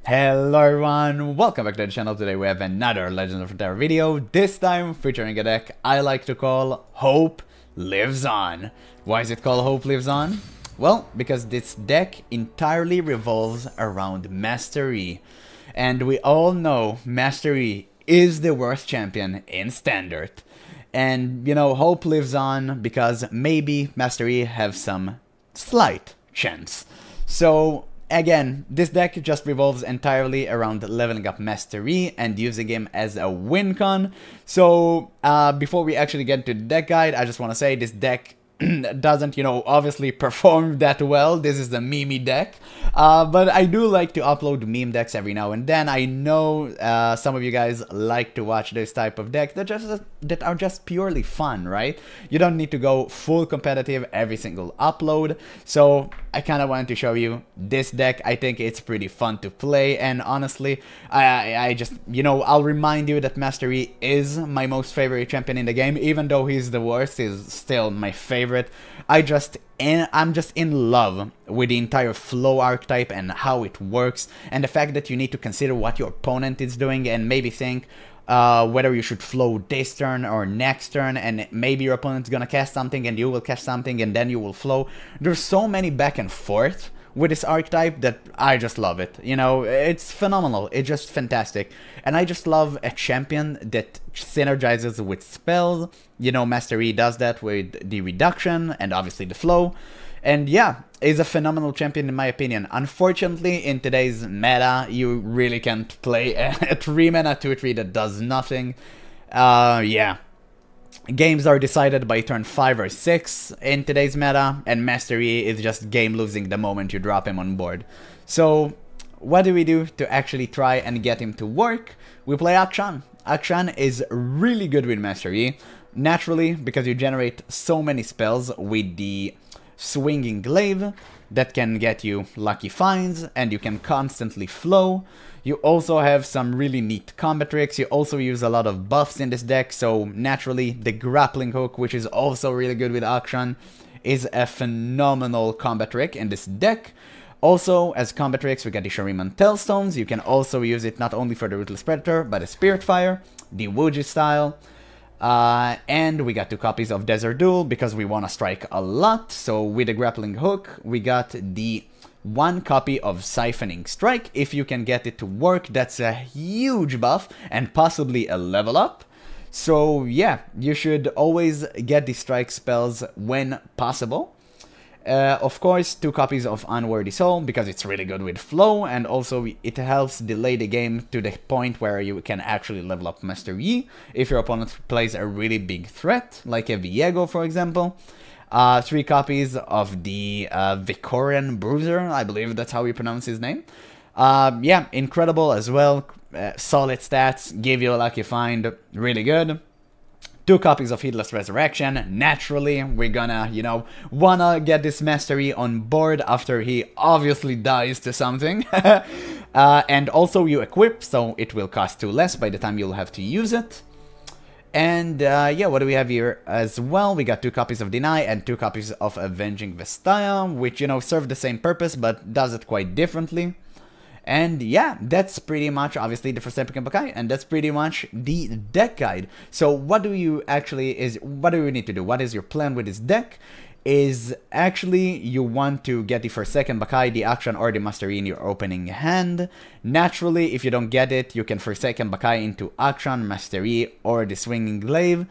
Hello everyone, welcome back to the channel. Today we have another Legends of Runeterra video, this time featuring a deck I like to call Hope Lives On. Why is it called Hope Lives On? Well, because this deck entirely revolves around Mastery. And we all know Mastery is the worst champion in Standard. And, you know, Hope lives on because maybe Mastery have some slight chance. So, again, this deck just revolves entirely around leveling up Mastery and using him as a win con. So, before we actually get into the deck guide, I just want to say this deck doesn't, you know, obviously perform that well. This is the meme deck. But I do like to upload meme decks every now and then. I know some of you guys like to watch this type of decks that are just purely fun, right? You don't need to go full competitive every single upload. So I kind of wanted to show you this deck. I think it's pretty fun to play, and honestly, I just, you know, I'll remind you that Mastery is my most favorite champion in the game. Even though he's the worst, he's still my favorite. I'm just in love with the entire flow archetype and how it works, and the fact that you need to consider what your opponent is doing and maybe think whether you should flow this turn or next turn, and maybe your opponent's gonna cast something and you will cast something and then you will flow. There's so many back and forth with this archetype that I just love it. You know, it's phenomenal. It's just fantastic. And I just love a champion that synergizes with spells. You know, Mastery does that with the reduction and obviously the flow. And yeah, is a phenomenal champion in my opinion. Unfortunately, in today's meta, you really can't play a 3-mana 2/3 that does nothing. Yeah. Games are decided by turn 5 or 6 in today's meta, and Mastery is just game losing the moment you drop him on board. So, what do we do to actually try and get him to work? We play Akshan. Akshan is really good with Mastery, naturally, because you generate so many spells with the Swinging Glaive that can get you lucky finds, and you can constantly flow. You also have some really neat combat tricks. You also use a lot of buffs in this deck, so naturally the grappling hook, which is also really good with Akshan, is a phenomenal combat trick in this deck. Also, as combat tricks, we got the Shuriman Tailstones. You can also use it not only for the Ruthless Predator, but the Spirit Fire, the Udyr style. And we got 2 copies of Desert Duel because we want to strike a lot. So with the grappling hook, we got the 1 copy of Siphoning Strike. If you can get it to work, that's a huge buff and possibly a level up. So yeah, you should always get the strike spells when possible. Of course, 2 copies of Unworthy Soul because it's really good with flow, and also it helps delay the game to the point where you can actually level up Mastery if your opponent plays a really big threat, like a Viego for example. 3 copies of the Vicorian Bruiser, I believe that's how you pronounce his name. Yeah, incredible as well. Solid stats, give you a lucky find, really good. 2 copies of Heedless Resurrection. Naturally, we're gonna, you know, wanna get this Mastery on board after he obviously dies to something. And also you equip, so it will cost 2 less by the time you'll have to use it. And yeah, what do we have here as well? We got 2 copies of Deny and 2 copies of Avenging Vestaya, which, you know, serve the same purpose, but does it quite differently. And yeah, that's pretty much obviously the first epic Maokai, and that's pretty much the deck guide. So what do you need to do? What is your plan with this deck? Is actually you want to get the first second Maokai, the action, or the Mastery in your opening hand. Naturally, if you don't get it, you can first second Maokai into action, Mastery, or the Swinging Glaive.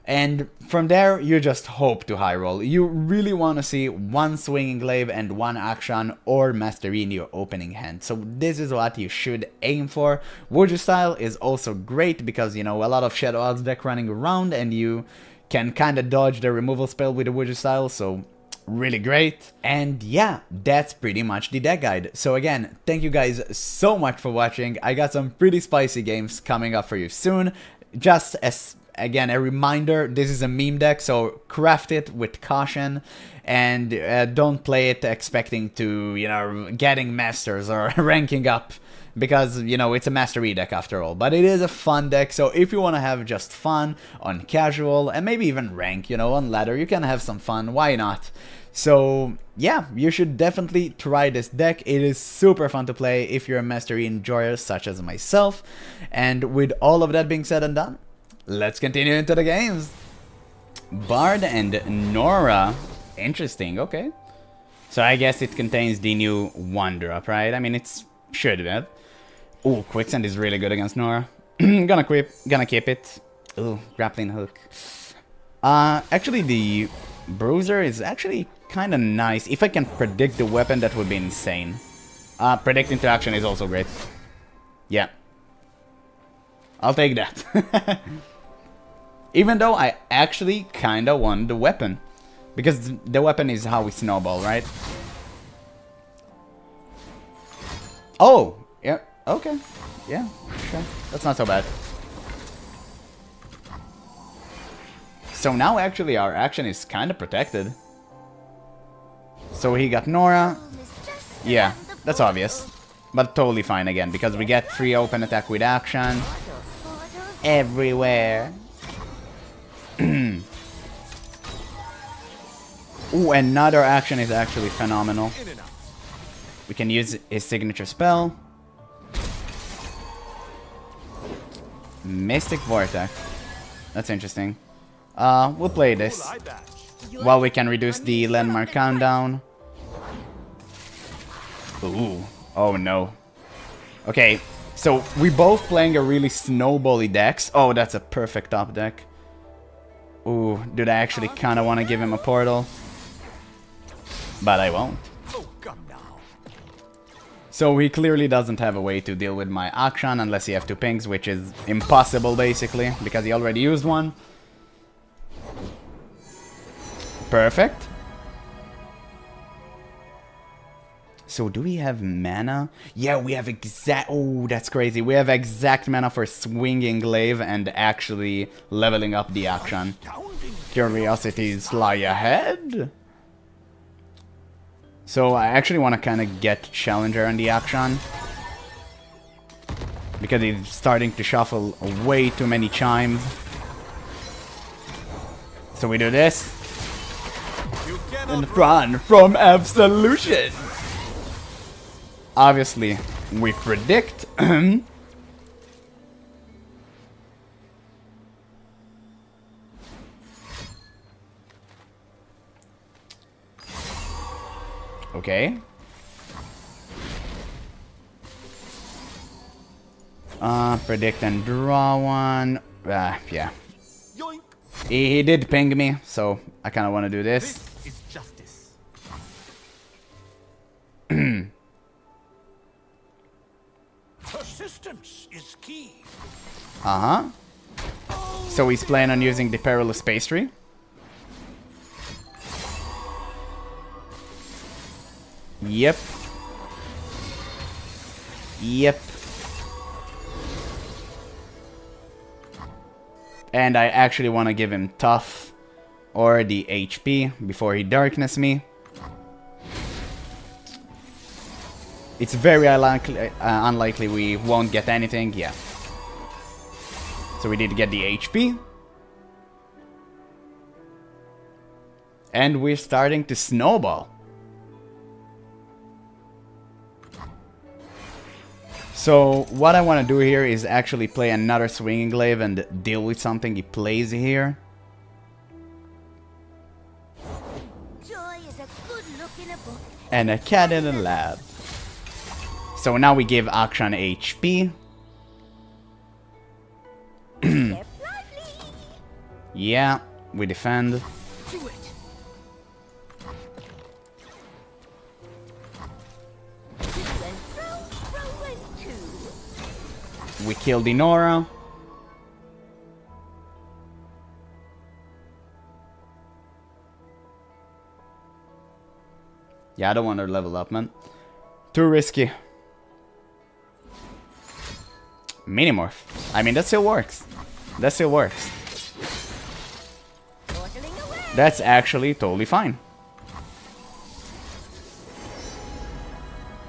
And from there, you just hope to high roll. You really want to see 1 Swinging Glaive and 1 action or Mastery in your opening hand. So this is what you should aim for. Udyr style is also great because, you know, a lot of Shadow Odds deck running around and you can kind of dodge the removal spell with the Udyr style, so really great. And yeah, that's pretty much the deck guide. So again, thank you guys so much for watching. I got some pretty spicy games coming up for you soon. Just as again, a reminder, this is a meme deck, so craft it with caution, and don't play it expecting to, you know, getting masters or ranking up, because, you know, it's a Mastery deck after all. But it is a fun deck, so if you want to have just fun on casual, and maybe even rank, you know, on ladder, you can have some fun, why not? So yeah, you should definitely try this deck. It is super fun to play if you're a Mastery enjoyer such as myself. And with all of that being said and done, let's continue into the games. Bard and Norra. Interesting, okay. So I guess it contains the new 1-drop, right? I mean, it should have. Ooh, Quicksand is really good against Norra. Gonna keep it. Ooh, grappling hook. Actually, the Bruiser is actually kind of nice. If I can predict the weapon, that would be insane. Predict interaction is also great. Yeah. I'll take that. Even though I actually kind of want the weapon. Because the weapon is how we snowball, right? Oh! Yeah, okay. Yeah, sure. That's not so bad. So now actually our action is kind of protected. So he got Norra. Yeah, that's obvious. But totally fine again, because we get free open attack with action. Everywhere. Ooh, another action is actually phenomenal. We can use his signature spell. Mystic Vortex. That's interesting. We'll play this. While we can reduce the landmark countdown. Ooh. Oh no. Okay, so we both playing a really snowbally decks. Oh, that's a perfect top deck. Ooh, dude, I actually kind of want to give him a portal. But I won't. So he clearly doesn't have a way to deal with my action unless he have 2 pings, which is impossible basically, because he already used one. Perfect. So do we have mana? Yeah, we have exact... Oh, that's crazy. We have exact mana for Swinging Glaive and actually leveling up the action. Curiosities lie ahead. So I actually want to kind of get Challenger on the action. Because he's starting to shuffle way too many chimes. So we do this. And run from absolution. Obviously, we predict. Okay. Predict and draw one. Yeah. He did ping me, so I kind of want to do this. This is justice. Persistence is key. Uh-huh. So he's planning on using the Perilous Pastry. Yep. Yep. And I actually want to give him Tough or the HP before he Darkness me. It's very unlikely we won't get anything, yeah. So we did get the HP. And we're starting to snowball. So what I want to do here is actually play another Swinging Glaive and deal with something he plays here. Joy is a good look in a book. And a cat in a lab. So now we give action HP. Yeah, we defend. Do it. We kill the Norra. Yeah, I don't want to level up, man. Too risky. Minimorph. I mean, that still works. That still works. That's actually totally fine.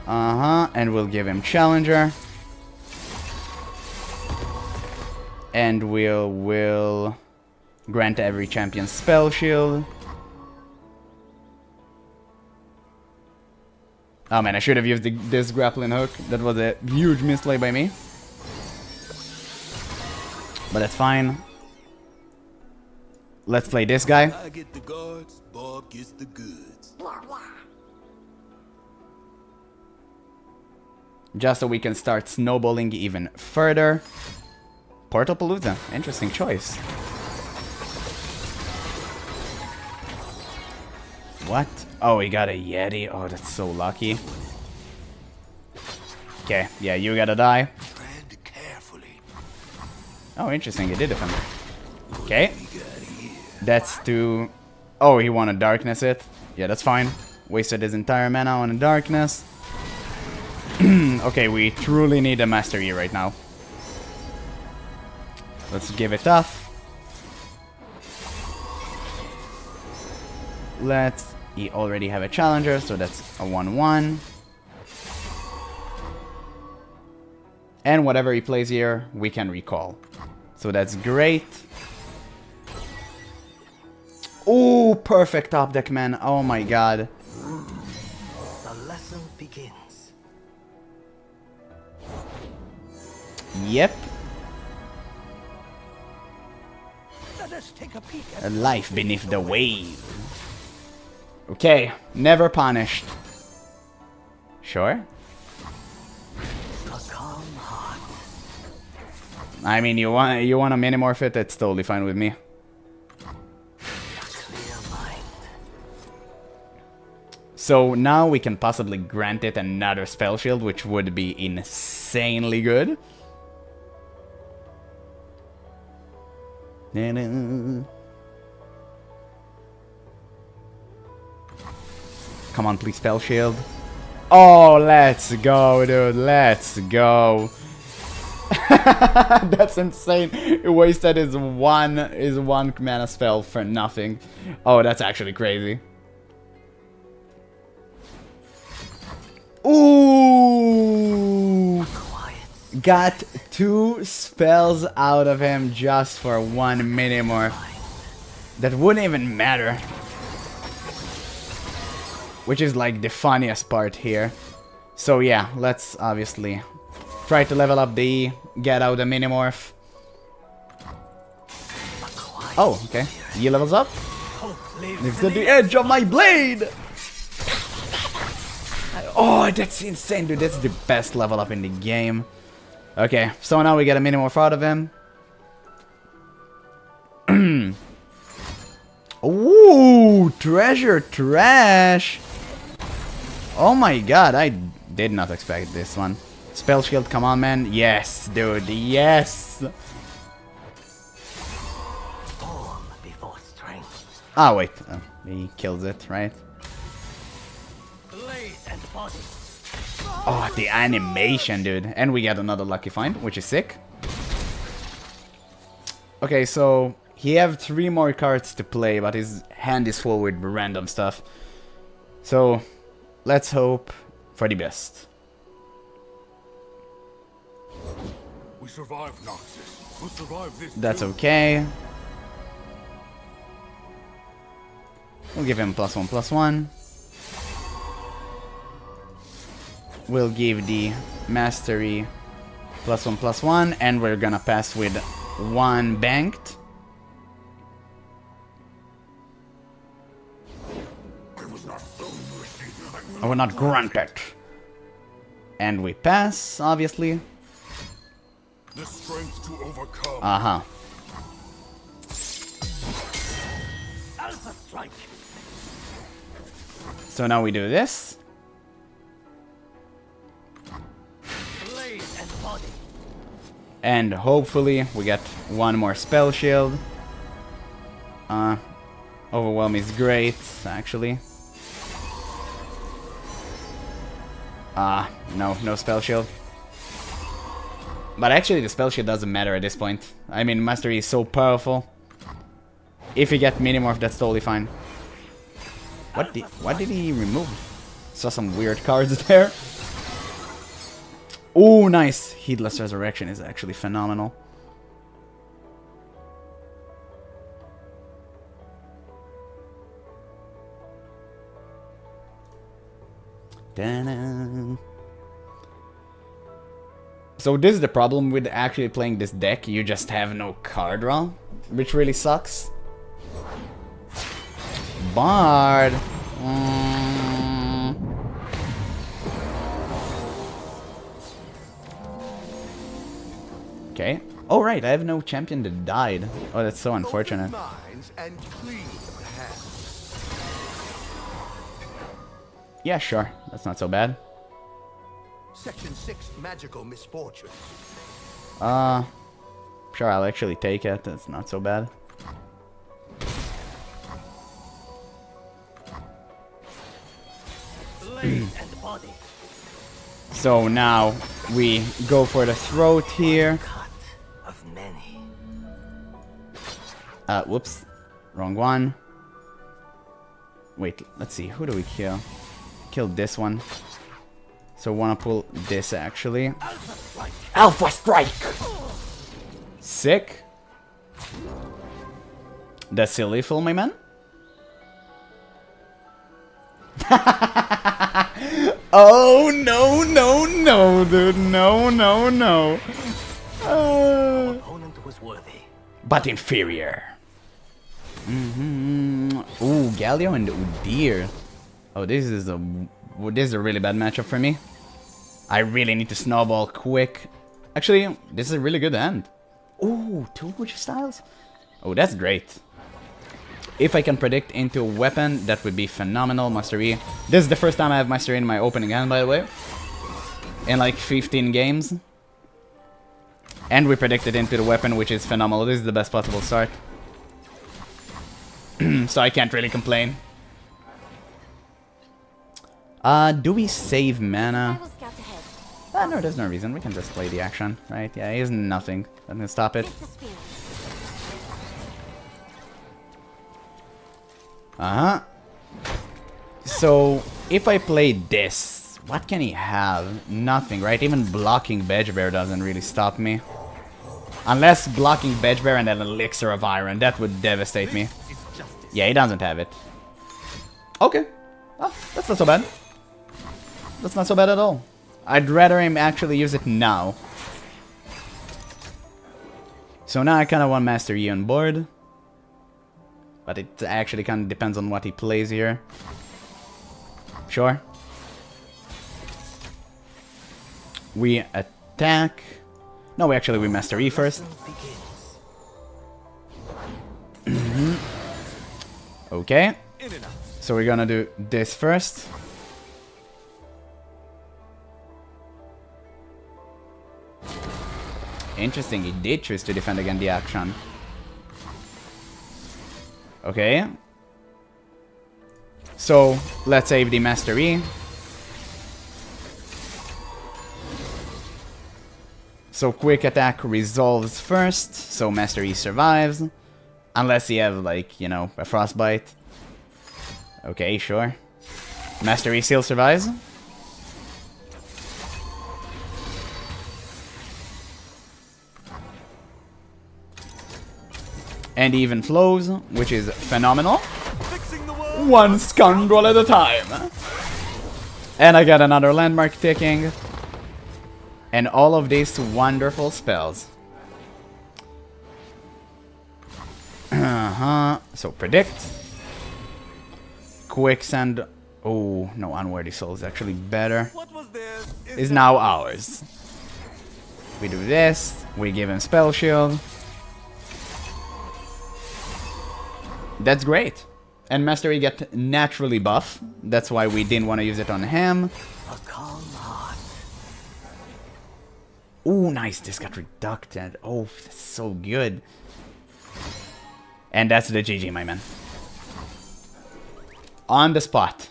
Uh-huh, and we'll give him Challenger. And we'll grant every champion spell shield. Oh man, I should have used this grappling hook. That was a huge misplay by me. But that's fine. Let's play this guy. I get the guards, Bob gets the goods. Just so we can start snowballing even further. Portalpalooza, interesting choice. What? Oh, we got a Yeti. Oh, that's so lucky. Okay, yeah, you gotta die. Tread carefully. Oh, interesting, he did defend. Okay. That's to... Oh, he wanted darkness it. Yeah, that's fine. Wasted his entire mana on a darkness. Okay, we truly need a mastery right now. Let's give it tough. He already have a challenger, so that's a 1-1. And whatever he plays here, we can recall. So that's great. Oh, perfect top deck, man. Oh my god. The lesson begins. Yep. Let us take a peek A at life beneath the wave. Okay, never punished. Sure. a calm heart. I mean, you want to minimorph it, that's totally fine with me. A clear mind. So now we can possibly grant it another spell shield, which would be insanely good. Come on, please, spell shield. Oh, let's go, dude. Let's go. That's insane. He wasted his one mana spell for nothing. Oh, that's actually crazy. Ooh! Got 2 spells out of him just for 1 minimorph. That wouldn't even matter. Which is like the funniest part here. So yeah, let's obviously try to level up the E, get out the minimorph. Oh, okay. E levels up. It's at the edge of my blade! Oh, that's insane, dude. That's the best level up in the game. Okay, so now we get a minimorph out of him. Ooh, treasure trash. Oh my god, I did not expect this one. Spell shield, come on, man. Yes, dude, yes. Form before strength. Ah, wait. He kills it, right? Blade and body. Oh, the animation, dude. And we get another lucky find, which is sick. Okay, so he have 3 more cards to play, but his hand is full with random stuff. So let's hope for the best. We survived Noxus. We'll survive this. That's okay. We'll give him +1/+1. We'll give the mastery +1/+1, and we're gonna pass with 1 banked. I will not grant it. And we pass, obviously. The strength to overcome. Uh-huh. Alpha strike. So now we do this. Blade and body. And hopefully we get 1 more spell shield. Overwhelm is great, actually. No spell shield. But actually the spell shield doesn't matter at this point. I mean, mastery is so powerful. If you get minimorph, that's totally fine. What did he remove? Saw some weird cards there. Oh, nice. Heedless Resurrection is actually phenomenal. Ta-da. So this is the problem with actually playing this deck. You just have no card draw, which really sucks. Bard. Okay. Oh right, I have no champion that died. Oh, that's so unfortunate. Yeah, sure. That's not so bad. Section 6 magical misfortune. Sure, I'll actually take it. That's not so bad. And body. So now we go for the throat here. Cut of many. Whoops. Wrong one. Wait, let's see. Who do we kill? Kill this one. So wanna pull this actually. Alpha Strike! Sick. That's still lethal, my man. Oh no, no, no, dude. No, no, no. Opponent was worthy. But inferior. Ooh, Galio and Udyr. Oh, this is a really bad matchup for me. I really need to snowball quick. Actually, this is a really good hand. Ooh, 2 Udyr styles. Oh, that's great. If I can predict into a weapon, that would be phenomenal. Master E. This is the first time I have Master E in my opening hand, by the way. In like 15 games. And we predicted into the weapon, which is phenomenal. This is the best possible start. So I can't really complain. Do we save mana? No, there's no reason. We can just play the action, right? Yeah, he's nothing. I'm gonna stop it. So, if I play this, what can he have? Nothing, right? Even blocking Bedgebear doesn't really stop me. Unless blocking Bedgebear and an Elixir of Iron, that would devastate me. Yeah, he doesn't have it. Okay. Oh, that's not so bad. That's not so bad at all. I'd rather him actually use it now. So now I kind of want Master Yi on board. But it actually kind of depends on what he plays here. Sure. We attack. No, we Master E first. Okay. So we're gonna do this first. Interesting, he did choose to defend against the action. Okay. So, let's save the Master E. So, quick attack resolves first, so Master E survives. Unless you have, like, you know, a Frostbite. Okay, sure. Master E still survives. And even flows, which is phenomenal. One scoundrel at a time. And I got another landmark ticking. And all of these wonderful spells. So predict. Quicksand. Oh, no, Unworthy Soul is actually better. Is now ours. We do this. We give him Spell Shield. That's great. And Master E get naturally buff. That's why we didn't want to use it on him. A calm heart. Ooh, nice. This got reducted. Oh, that's so good. And that's the GG, my man. On the spot.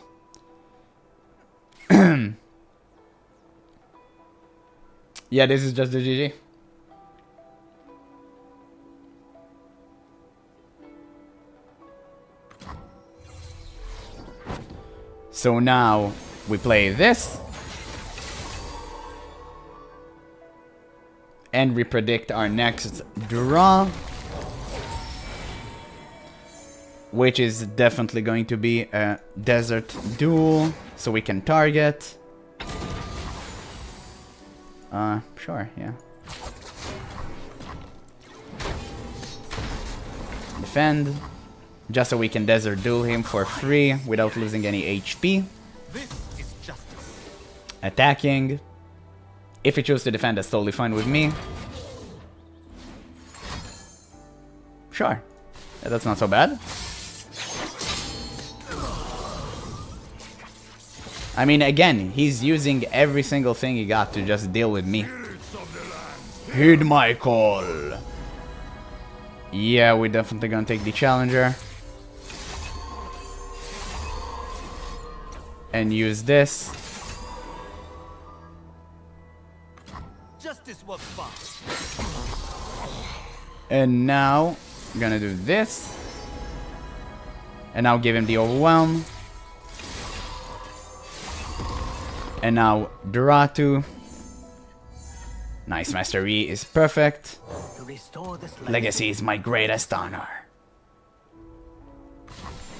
Yeah, this is just the GG. So now we play this. And we predict our next draw. which is definitely going to be a desert duel, so we can target. Sure, yeah. Defend, just so we can desert duel him for free without losing any HP. This is justice. Attacking. If he chooses to defend, that's totally fine with me. Sure. Yeah, that's not so bad. I mean, again, he's using every single thing he got to just deal with me. Heed my call. Yeah, we're definitely gonna take the challenger. And use this. Justice was fast. And now, I'm gonna do this. And now give him the overwhelm. And now Duratu. Nice, Master E is perfect. To restore this Legacy is my greatest honor.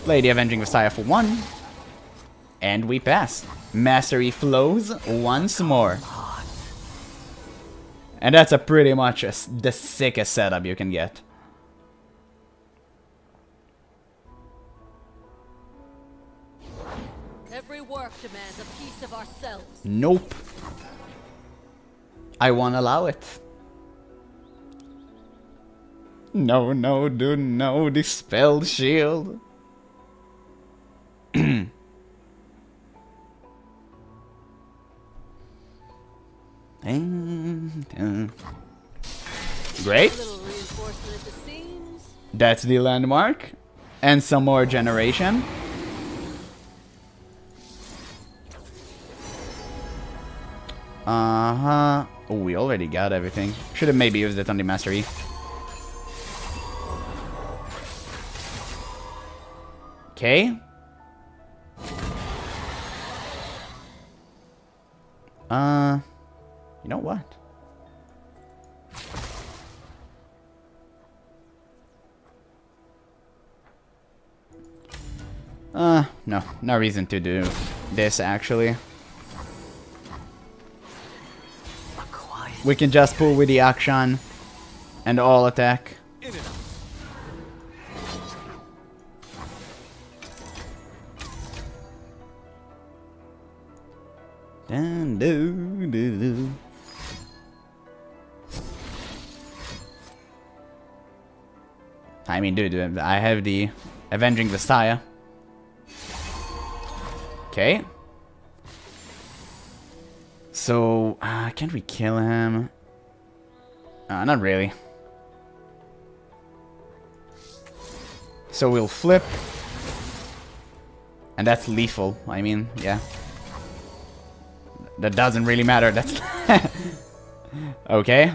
Play the Avenging Messiah for 1. And we pass. Master E flows once more. And that's a pretty much the sickest setup you can get. Every work demands a piece of ourselves. Nope. I won't allow it. No, no, dude, no. Dispelled shield. Great. A little reinforcement at the seams. That's the landmark. And some more generation. Uh-huh. Oh, we already got everything. Should have maybe used it on the Master E. Okay. You know what? No. No reason to do this, actually. We can just pull with the action and all attack. And do. I mean, dude, I have the Avenging Messiah. Okay. So, can't we kill him? Not really. So we'll flip. And that's lethal, I mean, yeah. That doesn't really matter, that's... Okay.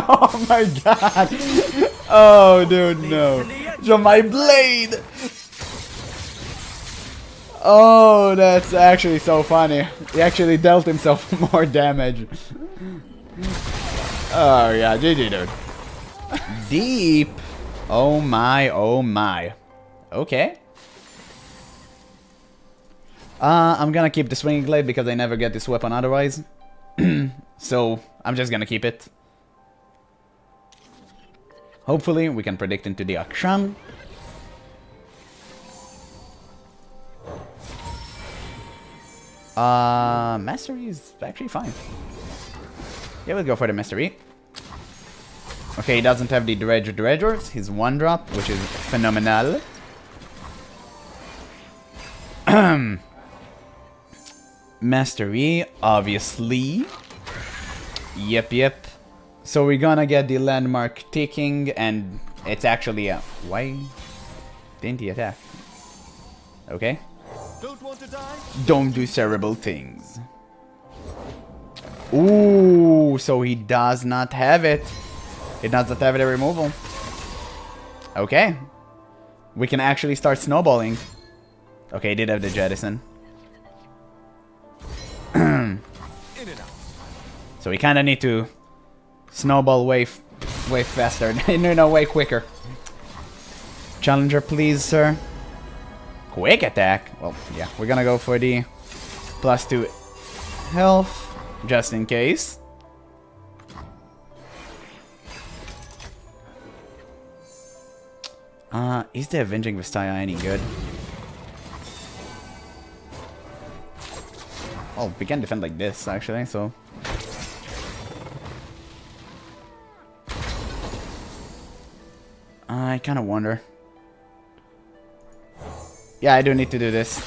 Oh my god. Oh, dude, no. So my blade. Oh, that's actually so funny. He actually dealt himself more damage. Oh, yeah, GG, dude. Deep. Oh my, oh my. Okay. I'm gonna keep the swinging blade because I never get this weapon otherwise. So, I'm just gonna keep it. Hopefully, we can predict into the action. Mastery is actually fine. Yeah, we'll go for the Mastery. Okay, he doesn't have the Dredgers. He's 1-drop, which is phenomenal. Mastery, obviously. Yep. So we're gonna get the landmark ticking, and it's actually a... Why didn't he attack? Okay. Don't want to die? Don't do terrible things. Ooh, so he does not have it. He does not have the removal. Okay. We can actually start snowballing. Okay, he did have the jettison. In and out. So we kind of need to snowball way faster. No, way quicker. Challenger, please, sir. Quick attack. Well, yeah, we're gonna go for the +2 health, just in case. Is the Avenging Vistaya any good? Oh, we can defend like this, actually, so... I kind of wonder. Yeah, I do need to do this.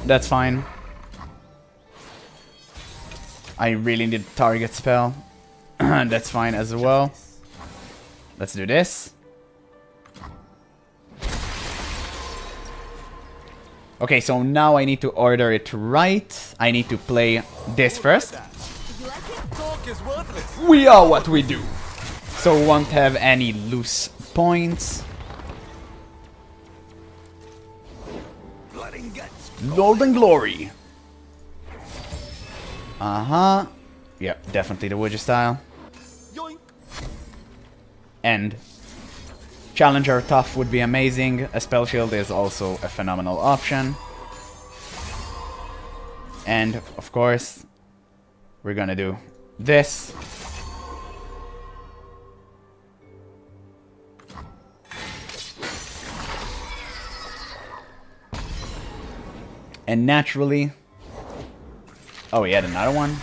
That's fine. I really need target spell. That's fine as well. Let's do this. Okay, so now I need to order it right. I need to play this first. We are what we do. So we won't have any loose points. Golden Glory. Uh-huh. Yep, definitely the Udyr style. And Challenger Tough would be amazing. A Spell Shield is also a phenomenal option. And, of course, we're gonna do this. And naturally... Oh, he had another one.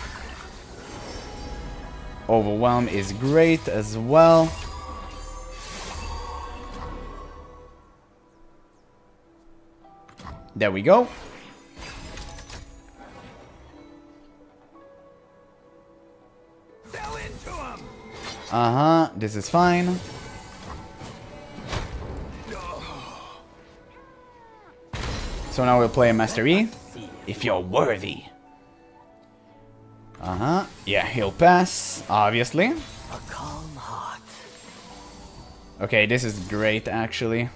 Overwhelm is great as well. There we go. Uh-huh, this is fine. So now we'll play a Master E. If you're worthy. Uh-huh. Yeah, he'll pass, obviously. A calm heart. Okay, this is great, actually.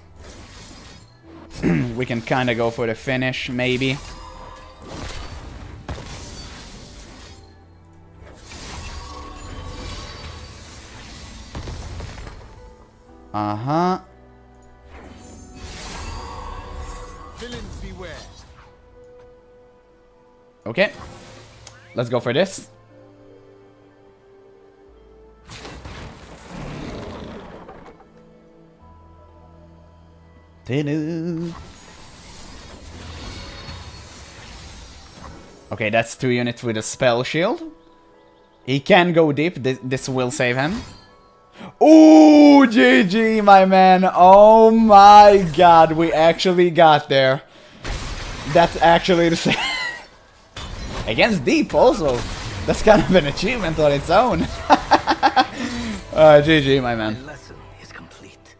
We can kind of go for the finish, maybe. Uh-huh. Villains beware. Okay. Let's go for this. Okay, that's 2 units with a spell shield. He can go deep. This will save him. Ooh, GG, my man. Oh my god, we actually got there. That's actually the same. Against deep also. That's kind of an achievement on its own. GG, my man. My lesson is complete.